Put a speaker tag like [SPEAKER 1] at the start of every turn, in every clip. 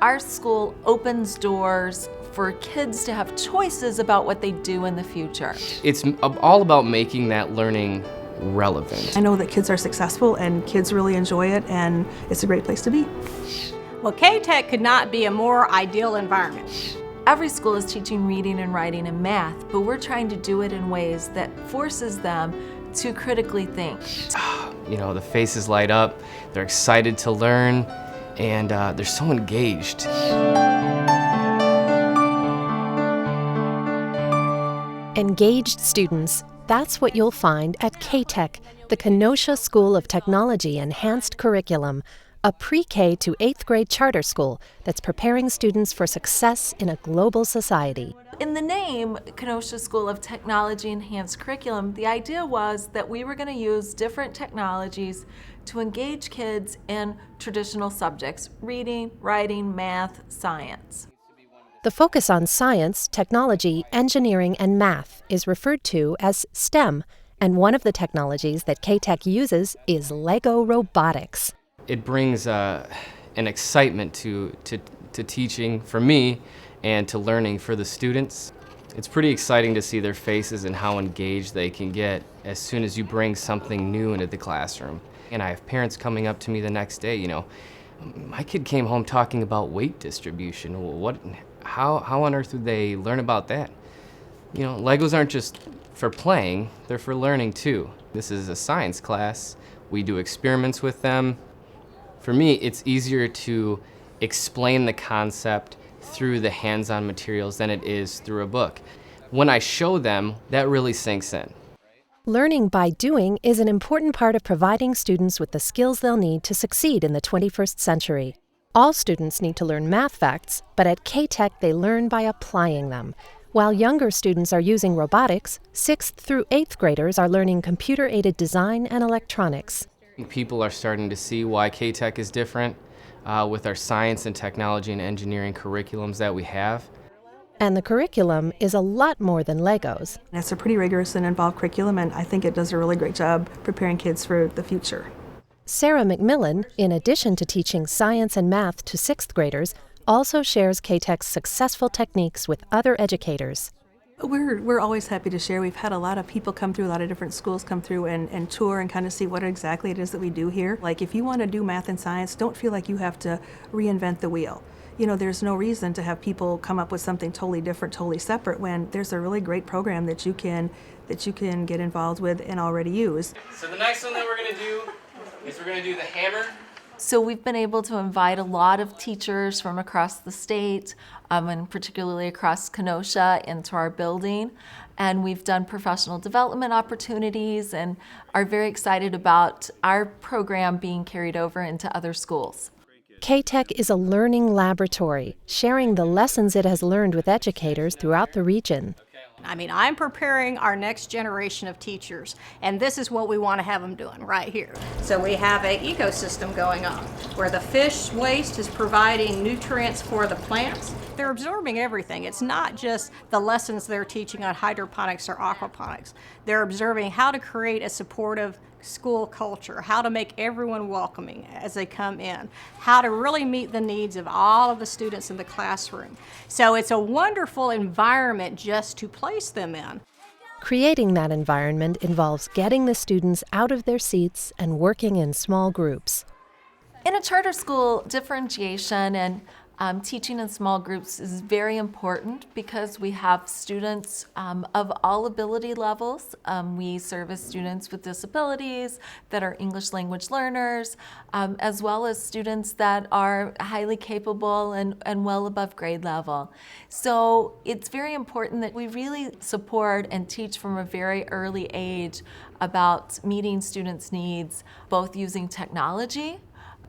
[SPEAKER 1] Our school opens doors for kids to have choices about what they do in the future.
[SPEAKER 2] It's all about making that learning relevant.
[SPEAKER 3] I know that kids are successful and kids really enjoy it, and it's a great place to be.
[SPEAKER 4] Well, K-Tech could not be a more ideal environment.
[SPEAKER 1] Every school is teaching reading and writing and math, but we're trying to do it in ways that forces them to critically think.
[SPEAKER 2] You know, the faces light up, they're excited to learn, and they're so engaged.
[SPEAKER 5] Engaged students, that's what you'll find at K-Tech, the Kenosha School of Technology Enhanced Curriculum, a pre-K to 8th grade charter school that's preparing students for success in a global society.
[SPEAKER 1] In the name, Kenosha School of Technology Enhanced Curriculum, the idea was that we were going to use different technologies to engage kids in traditional subjects: reading, writing, math, science.
[SPEAKER 5] The focus on science, technology, engineering, and math is referred to as STEM, and one of the technologies that K-Tech uses is Lego robotics.
[SPEAKER 2] It brings an excitement to teaching for me and to learning for the students. It's pretty exciting to see their faces and how engaged they can get as soon as you bring something new into the classroom. And I have parents coming up to me the next day, you know, my kid came home talking about weight distribution. How on earth would they learn about that? You know, Legos aren't just for playing, they're for learning too. This is a science class. We do experiments with them. For me, it's easier to explain the concept through the hands-on materials than it is through a book. When I show them, that really sinks in.
[SPEAKER 5] Learning by doing is an important part of providing students with the skills they'll need to succeed in the 21st century. All students need to learn math facts, but at K-Tech they learn by applying them. While younger students are using robotics, 6th through 8th graders are learning computer-aided design and electronics.
[SPEAKER 2] People are starting to see why K-Tech is different with our science and technology and engineering curriculums that we have.
[SPEAKER 5] And the curriculum is a lot more than Legos.
[SPEAKER 3] It's a pretty rigorous and involved curriculum, and I think it does a really great job preparing kids for the future.
[SPEAKER 5] Sarah McMillan, in addition to teaching science and math to 6th graders, also shares K-Tech's successful techniques with other educators.
[SPEAKER 3] We're always happy to share. We've had a lot of people come through, a lot of different schools come through and tour and kind of see what exactly it is that we do here. Like, if you want to do math and science, don't feel like you have to reinvent the wheel. You know, there's no reason to have people come up with something totally different, totally separate, when there's a really great program that you can get involved with and already use.
[SPEAKER 2] So the next one that we're going to do is we're going to do the hammer.
[SPEAKER 1] So we've been able to invite a lot of teachers from across the state, and particularly across Kenosha, into our building. And we've done professional development opportunities and are very excited about our program being carried over into other schools.
[SPEAKER 5] K-Tech is a learning laboratory, sharing the lessons it has learned with educators throughout the region.
[SPEAKER 4] I mean, I'm preparing our next generation of teachers, and this is what we want to have them doing right here. So we have an ecosystem going on where the fish waste is providing nutrients for the plants. They're absorbing everything. It's not just the lessons they're teaching on hydroponics or aquaponics. They're observing how to create a supportive school culture, how to make everyone welcoming as they come in, how to really meet the needs of all of the students in the classroom. So it's a wonderful environment just to place them in.
[SPEAKER 5] Creating that environment involves getting the students out of their seats and working in small groups.
[SPEAKER 1] In a charter school, differentiation and teaching in small groups is very important because we have students of all ability levels. We service students with disabilities that are English language learners, as well as students that are highly capable and well above grade level. So it's very important that we really support and teach from a very early age about meeting students' needs, both using technology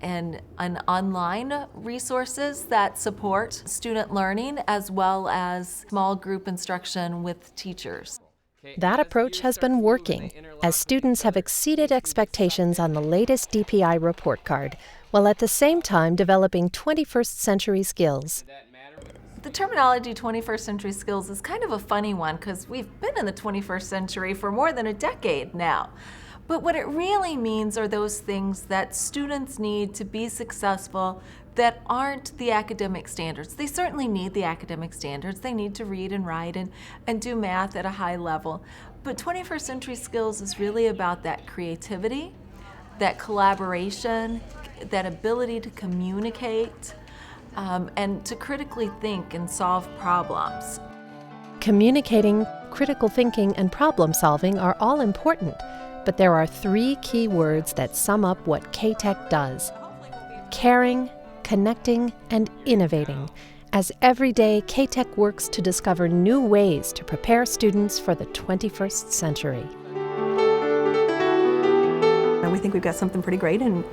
[SPEAKER 1] and online resources that support student learning, as well as small group instruction with teachers.
[SPEAKER 5] That approach has been working, as students have exceeded expectations on the latest DPI report card, while at the same time developing 21st century skills.
[SPEAKER 1] The terminology 21st century skills is kind of a funny one because we've been in the 21st century for more than a decade now. But what it really means are those things that students need to be successful that aren't the academic standards. They certainly need the academic standards. They need to read and write and do math at a high level. But 21st century skills is really about that creativity, that collaboration, that ability to communicate, and to critically think and solve problems.
[SPEAKER 5] Communicating, critical thinking, and problem solving are all important, but there are 3 key words that sum up what K-Tech does: caring, connecting, and innovating, as every day K-Tech works to discover new ways to prepare students for the 21st century.
[SPEAKER 3] We think we've got something pretty great, and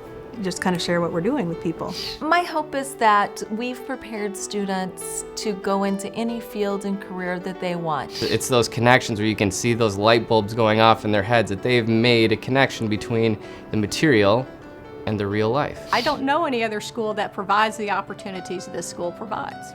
[SPEAKER 3] just kind of share what we're doing with people.
[SPEAKER 1] My hope is that we've prepared students to go into any field and career that they want.
[SPEAKER 2] It's those connections where you can see those light bulbs going off in their heads, that they've made a connection between the material and the real life.
[SPEAKER 4] I don't know any other school that provides the opportunities this school provides.